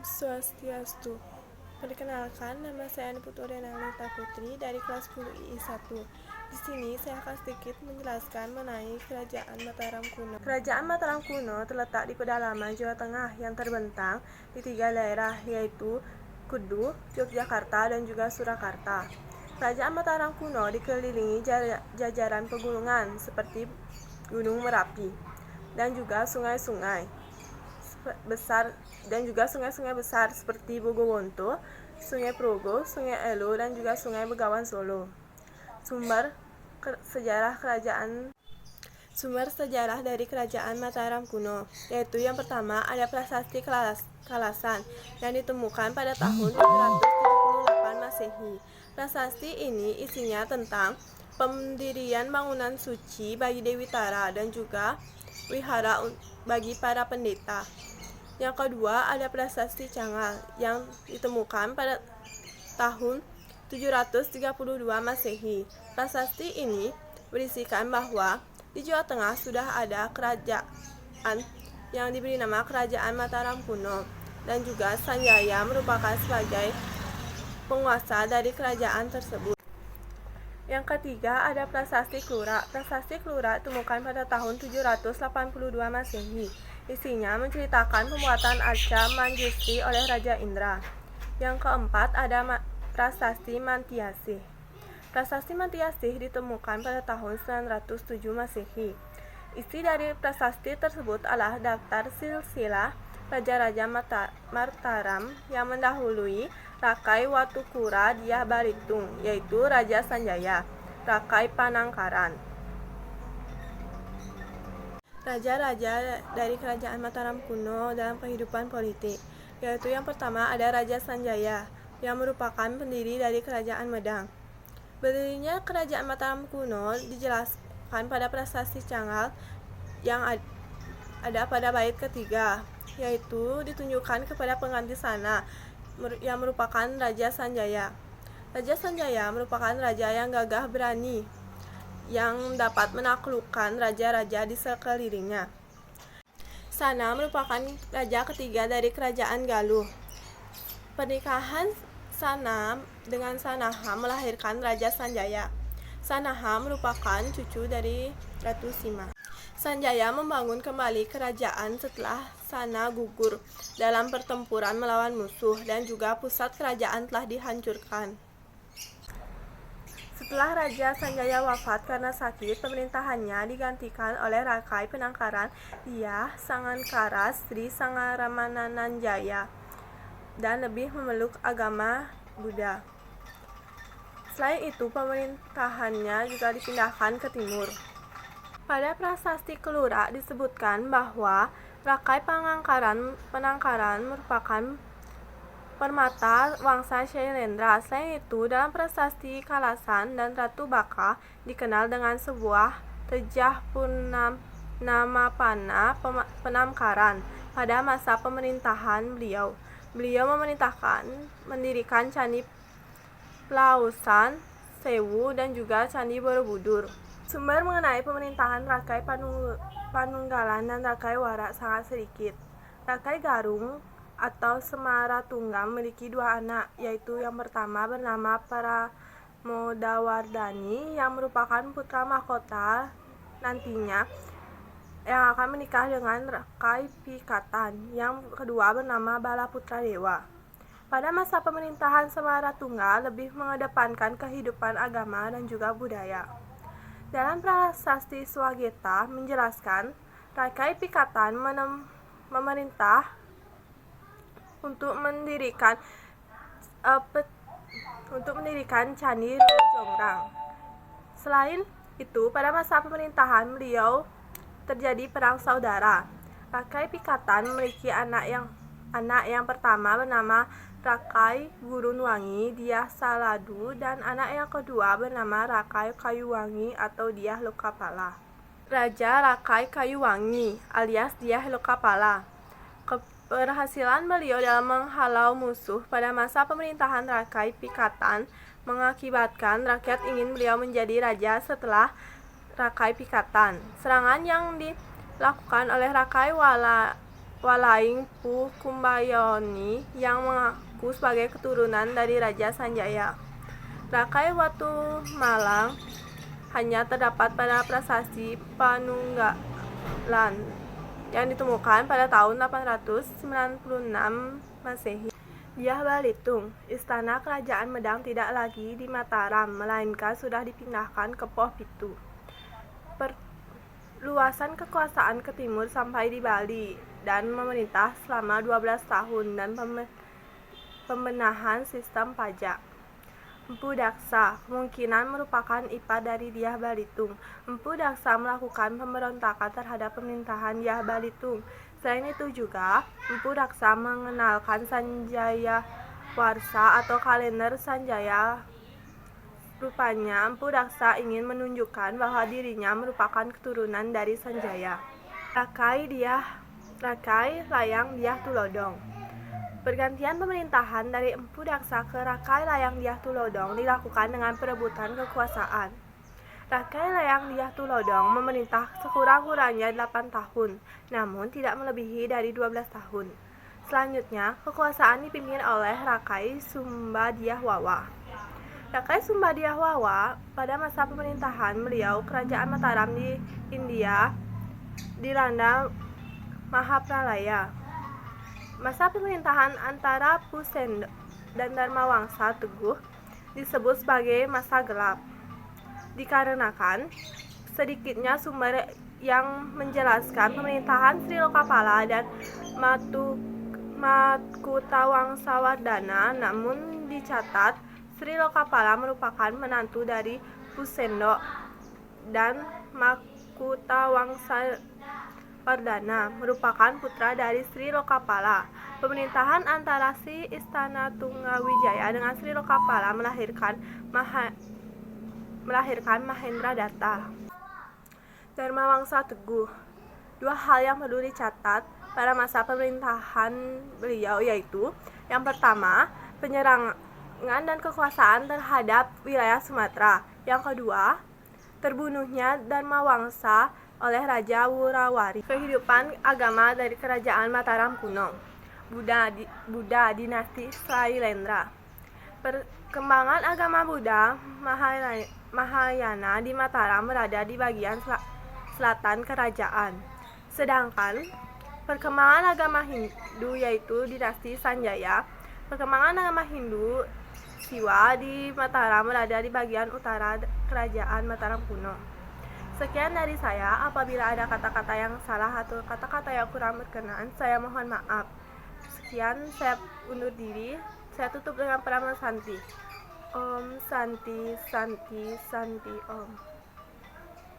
Swastiastu. Perkenalkan, nama saya Ani Putu Renalita Putri dari kelas 10 II1. Di sini saya akan sedikit menjelaskan mengenai Kerajaan Mataram kuno. Kerajaan Mataram kuno terletak di pedalaman Jawa Tengah yang terbentang di 3 daerah, yaitu Kudu, Yogyakarta, dan juga Surakarta. Kerajaan Mataram kuno dikelilingi jajaran pegunungan seperti Gunung Merapi dan juga sungai-sungai besar seperti Bogowonto, Sungai Progo, Sungai Elo, dan juga Sungai Begawan Solo. Sumber sejarah dari Kerajaan Mataram kuno, yaitu yang pertama ada prasasti Kalasan yang ditemukan pada tahun 778 Masehi. Prasasti ini isinya tentang pendirian bangunan suci bagi Dewi Tara dan juga wihara bagi para pendeta. Yang kedua ada prasasti Cangal yang ditemukan pada tahun 732 Masehi. Prasasti ini berisikan bahwa di Jawa Tengah sudah ada kerajaan yang diberi nama Kerajaan Mataram kuno, dan juga Sanjaya merupakan sebagai penguasa dari kerajaan tersebut. Yang ketiga ada prasasti Klura. Prasasti Klura ditemukan pada tahun 782 Masehi. Isinya menceritakan pembuatan arca Manjusri oleh Raja Indra. Yang keempat ada prasasti Mantiasih. Prasasti Mantiasih ditemukan pada tahun 907 Masehi. Isi dari prasasti tersebut adalah daftar silsilah Raja-Raja Mataram yang mendahului Rakai Watukura Dyah Baritung, yaitu Raja Sanjaya, Rakai Panangkaran. Raja-raja dari Kerajaan Mataram kuno dalam kehidupan politik, yaitu yang pertama ada Raja Sanjaya yang merupakan pendiri dari Kerajaan Medang. Berdirinya Kerajaan Mataram kuno dijelaskan pada prasasti Cangal yang ada pada bait ketiga, yaitu ditunjukkan kepada pengganti sana yang merupakan Raja Sanjaya. Raja Sanjaya merupakan raja yang gagah berani yang dapat menaklukkan raja-raja di sekelilingnya. Sana merupakan raja ketiga dari Kerajaan Galuh. Pernikahan Sana dengan Sanaha melahirkan Raja Sanjaya. Sanaha merupakan cucu dari Ratu Sima. Sanjaya membangun kembali kerajaan setelah Sana gugur dalam pertempuran melawan musuh, dan juga pusat kerajaan telah dihancurkan. Setelah Raja Sanjaya wafat karena sakit, pemerintahannya digantikan oleh Rakai Penangkaran Dyah Sangankara Sri Sangaramananjaya dan lebih memeluk agama Buddha. Selain itu, pemerintahannya juga dipindahkan ke timur. Pada prasasti Kelura disebutkan bahwa Rakai Penangkaran merupakan permata wangsa Shailendra. Selain itu, dalam prasasti Kalasan dan Ratu Baka dikenal dengan sebuah Tejah Purnamapana Penamkaran pada masa pemerintahan beliau. Beliau mendirikan Candi Plausan Sewu dan juga Candi Borobudur. Sumber mengenai pemerintahan Rakai Panunggalan dan Rakai Wara sangat sedikit. Rakai Garung atau Semaratungga memiliki 2 anak, yaitu yang pertama bernama Pramodawardhani yang merupakan putra mahkota nantinya yang akan menikah dengan Rakai Pikatan. Yang kedua bernama Balaputra Dewa. Pada masa pemerintahan Semaratungga lebih mengedepankan kehidupan agama dan juga budaya. Dalam prasasti Swageta menjelaskan Rakai Pikatan memerintah untuk mendirikan Candi Rojonggrang. Selain itu, pada masa pemerintahan beliau terjadi perang saudara. Rakai Pikatan memiliki anak yang pertama bernama Rakai Gurunwangi Dyah Saladu dan anak yang kedua bernama Rakai Kayuwangi atau Dyah Lokapala. Raja Rakai Kayuwangi alias Dyah Lokapala. Keberhasilan beliau dalam menghalau musuh pada masa pemerintahan Rakai Pikatan mengakibatkan rakyat ingin beliau menjadi raja setelah Rakai Pikatan. Serangan yang dilakukan oleh Rakai Walaing Pu Kumbayoni yang mengaku sebagai keturunan dari Raja Sanjaya. Rakai Watu Malang hanya terdapat pada prasasti Panunggalan yang ditemukan pada tahun 896 Masehi. Dyah Balitung, istana kerajaan Medang tidak lagi di Mataram, melainkan sudah dipindahkan ke Poh Pitu. Perluasan kekuasaan ke timur sampai di Bali dan memerintah selama 12 tahun dan pembenahan sistem pajak. Empu Daksa kemungkinan merupakan ipar dari Dyah Balitung. Empu Daksa melakukan pemberontakan terhadap pemerintahan Dyah Balitung. Selain itu juga, Empu Daksa mengenalkan Sanjaya Warsa atau kalender Sanjaya. Rupanya Empu Daksa ingin menunjukkan bahwa dirinya merupakan keturunan dari Sanjaya. Rakai Layang Dyah Tulodong. Pergantian pemerintahan dari Empu Daksa ke Rakai Layang Dyah Tulodong dilakukan dengan perebutan kekuasaan. Rakai Layang Dyah Tulodong memerintah sekurang-kurangnya 8 tahun, namun tidak melebihi dari 12 tahun. Selanjutnya, kekuasaan dipimpin oleh Rakai Sumba Dyah Wawa. Rakai Sumba Dyah Wawa, pada masa pemerintahan beliau, kerajaan Mataram di India dilanda Mahapralaya. Masa pemerintahan antara Pusendok dan Dharmawangsa Teguh disebut sebagai masa gelap, dikarenakan sedikitnya sumber yang menjelaskan pemerintahan Sri Lokapala dan Makutawangsawardhana. Namun dicatat, Sri Lokapala merupakan menantu dari Pusendok dan Makutawangsawardhana merupakan putra dari Sri Lokapala. Pemerintahan antara Sri Istana Tunggawijaya dengan Sri Lokapala melahirkan Mahendradatta. Dharmawangsa Teguh. Dua hal yang perlu dicatat pada masa pemerintahan beliau yaitu, yang pertama, penyerangan dan kekuasaan terhadap wilayah Sumatera. Yang kedua, terbunuhnya Dharmawangsa oleh Raja Wurawari. Kehidupan agama dari Kerajaan Mataram kuno. Buddha dinasti Sailendra. Perkembangan agama Buddha Mahayana di Mataram berada di bagian selatan kerajaan. Sedangkan perkembangan agama Hindu yaitu dinasti Sanjaya. Perkembangan agama Hindu Siwa di Mataram berada di bagian utara kerajaan Mataram kuno. Sekian dari saya. Apabila ada kata-kata yang salah atau kata-kata yang kurang berkenan, saya mohon maaf. Sekian, saya undur diri. Saya tutup dengan pranama Santi. Om Santi Santi Santi Om.